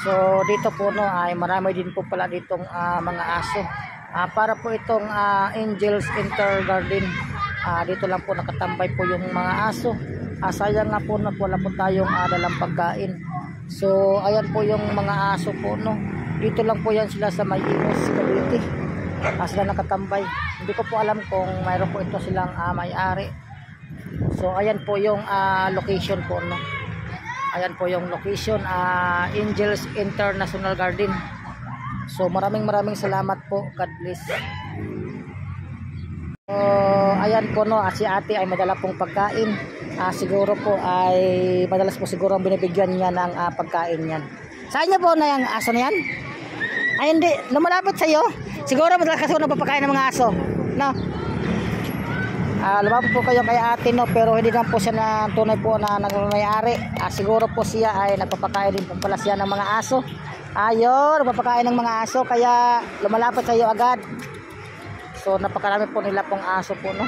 So dito po no ay marami din po pala ditong mga aso. Para po itong Angels Inter Garden. Dito lang po nakatambay po yung mga aso. Sayang nga po na wala po tayong dalang pagkain. So ayan po yung mga aso po no. Dito lang po yan sila sa May Imus, Cavite. Sila nakatambay. Hindi ko po alam kung mayroon po ito silang may-ari. So ayan po yung location po no. Ayan po yung location, Angels International Garden. So maraming salamat po. God bless. So ayan po no, si ate ay madala pong pagkain. Siguro po ay madalas po siguro ang binibigyan niya ng pagkain niyan. Saan niya po na yung aso na yan? Ay hindi, lumalapit sa iyo. Siguro madalas kasi nagpapakain ng mga aso. No? Lumapit po kayo kay ate no, pero hindi naman po siya na tunay po na nagmamayari. Siguro po siya ay nagpapakain din po pala siya ng mga aso. Ayun, nagpapakain ng mga aso kaya lumalapit sa iyo agad. So napakarami po nila pong aso po no.